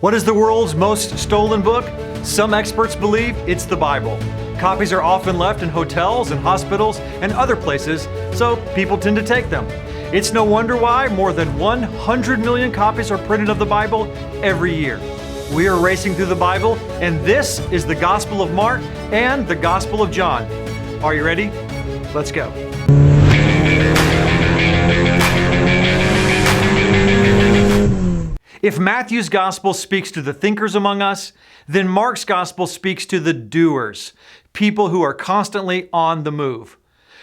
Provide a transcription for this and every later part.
What is the world's most stolen book? Some experts believe it's the Bible. Copies are often left in hotels and hospitals and other places, so people tend to take them. It's no wonder why more than 100 million copies are printed of the Bible every year. We are racing through the Bible, and this is the Gospel of Mark and the Gospel of John. Are you ready? Let's go. If Matthew's gospel speaks to the thinkers among us, then Mark's gospel speaks to the doers, people who are constantly on the move.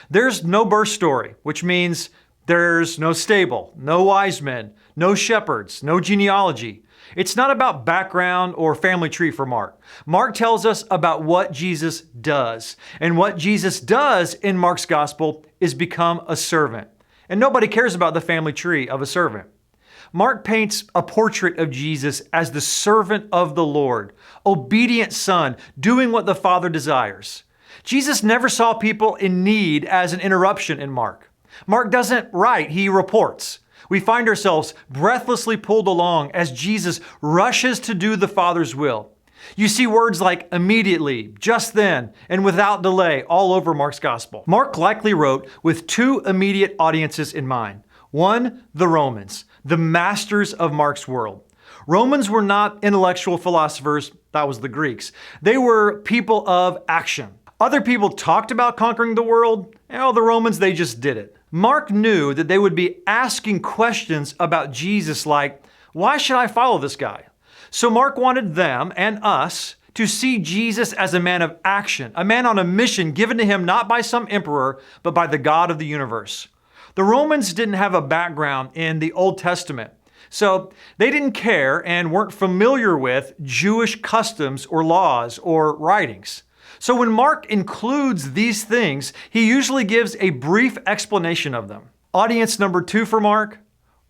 There's no birth story, which means there's no stable, no wise men, no shepherds, no genealogy. It's not about background or family tree for Mark. Mark tells us about what Jesus does. And what Jesus does in Mark's gospel is become a servant. And nobody cares about the family tree of a servant. Mark paints a portrait of Jesus as the servant of the Lord, obedient son, doing what the Father desires. Jesus never saw people in need as an interruption in Mark. Mark doesn't write, he reports. We find ourselves breathlessly pulled along as Jesus rushes to do the Father's will. You see words like immediately, just then, and without delay all over Mark's gospel. Mark likely wrote with two immediate audiences in mind. One, the Romans, the masters of Mark's world. Romans were not intellectual philosophers, that was the Greeks. They were people of action. Other people talked about conquering the world, the Romans, they just did it. Mark knew that they would be asking questions about Jesus like, why should I follow this guy? So Mark wanted them and us to see Jesus as a man of action, a man on a mission given to him not by some emperor, but by the God of the universe. The Romans didn't have a background in the Old Testament, so they didn't care and weren't familiar with Jewish customs or laws or writings. So when Mark includes these things, he usually gives a brief explanation of them. Audience number 2 for Mark,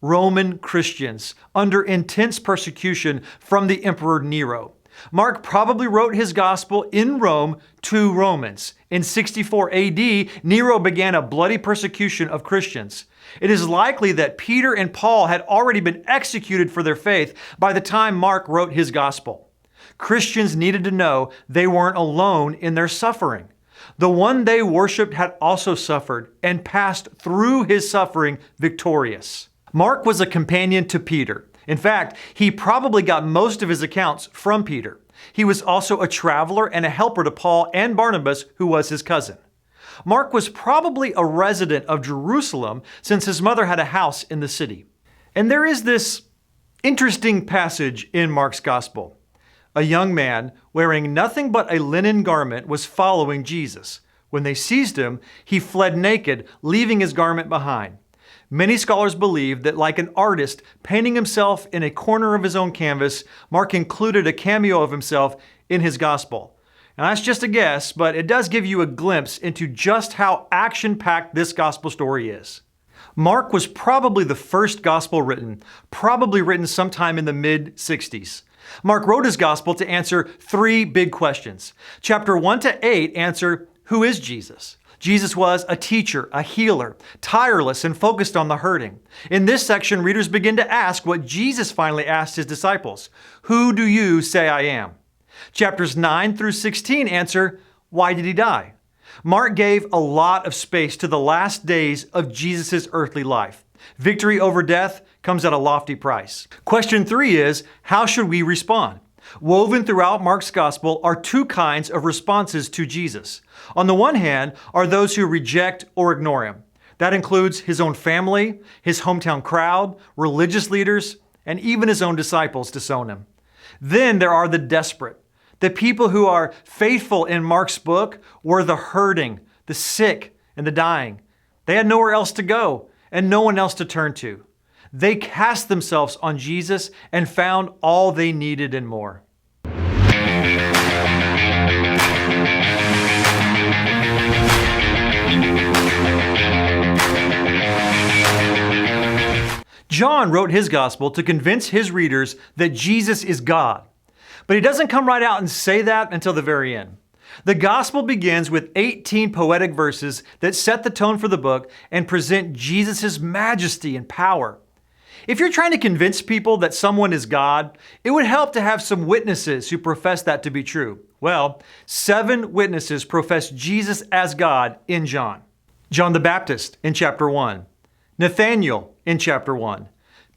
Roman Christians under intense persecution from the Emperor Nero. Mark probably wrote his gospel in Rome to Romans. In 64 AD, Nero began a bloody persecution of Christians. It is likely that Peter and Paul had already been executed for their faith by the time Mark wrote his gospel. Christians needed to know they weren't alone in their suffering. The one they worshiped had also suffered and passed through his suffering victorious. Mark was a companion to Peter. In fact, he probably got most of his accounts from Peter. He was also a traveler and a helper to Paul and Barnabas, who was his cousin. Mark was probably a resident of Jerusalem since his mother had a house in the city. And there is this interesting passage in Mark's gospel. A young man wearing nothing but a linen garment was following Jesus. When they seized him, he fled naked, leaving his garment behind. Many scholars believe that like an artist painting himself in a corner of his own canvas, Mark included a cameo of himself in his gospel. Now that's just a guess, but it does give you a glimpse into just how action-packed this gospel story is. Mark was probably the first gospel written, probably written sometime in the mid-60s. Mark wrote his gospel to answer 3 big questions. Chapter 1 to 8 answer, who is Jesus? Jesus was a teacher, a healer, tireless and focused on the hurting. In this section, readers begin to ask what Jesus finally asked his disciples. Who do you say I am? Chapters 9 through 16 answer, why did he die? Mark gave a lot of space to the last days of Jesus' earthly life. Victory over death comes at a lofty price. Question 3 is, how should we respond? Woven throughout Mark's gospel are 2 kinds of responses to Jesus. On the one hand are those who reject or ignore him. That includes his own family, his hometown crowd, religious leaders, and even his own disciples disown him. Then there are the desperate. The people who are faithful in Mark's book were the hurting, the sick, and the dying. They had nowhere else to go and no one else to turn to. They cast themselves on Jesus and found all they needed and more. John wrote his gospel to convince his readers that Jesus is God. But he doesn't come right out and say that until the very end. The gospel begins with 18 poetic verses that set the tone for the book and present Jesus' majesty and power. If you're trying to convince people that someone is God, it would help to have some witnesses who profess that to be true. Well, 7 witnesses profess Jesus as God in John. John the Baptist in chapter 1, Nathanael in chapter 1,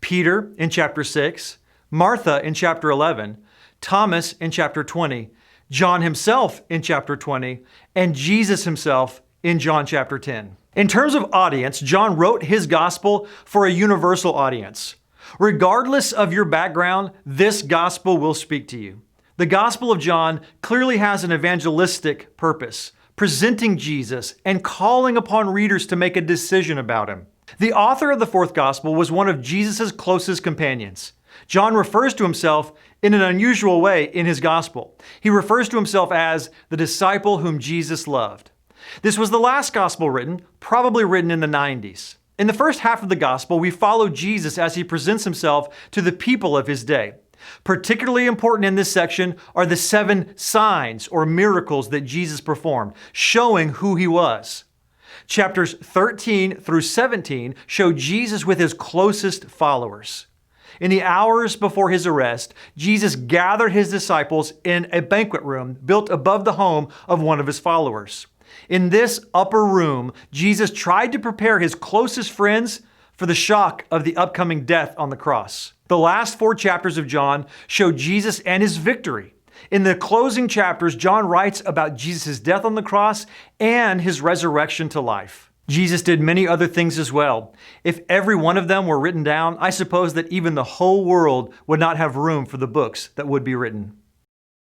Peter in chapter 6, Martha in chapter 11, Thomas in chapter 20, John himself in chapter 20, and Jesus himself in John chapter 10. In terms of audience, John wrote his gospel for a universal audience. Regardless of your background, this gospel will speak to you. The Gospel of John clearly has an evangelistic purpose, presenting Jesus and calling upon readers to make a decision about him. The author of the 4th gospel was one of Jesus' closest companions. John refers to himself in an unusual way in his gospel. He refers to himself as the disciple whom Jesus loved. This was the last gospel written, probably written in the 90s. In the first half of the gospel, we follow Jesus as he presents himself to the people of his day. Particularly important in this section are the 7 signs or miracles that Jesus performed, showing who he was. Chapters 13 through 17 show Jesus with his closest followers. In the hours before his arrest, Jesus gathered his disciples in a banquet room built above the home of one of his followers. In this upper room, Jesus tried to prepare his closest friends for the shock of the upcoming death on the cross. The last 4 chapters of John show Jesus and his victory. In the closing chapters, John writes about Jesus' death on the cross and his resurrection to life. Jesus did many other things as well. If every one of them were written down, I suppose that even the whole world would not have room for the books that would be written.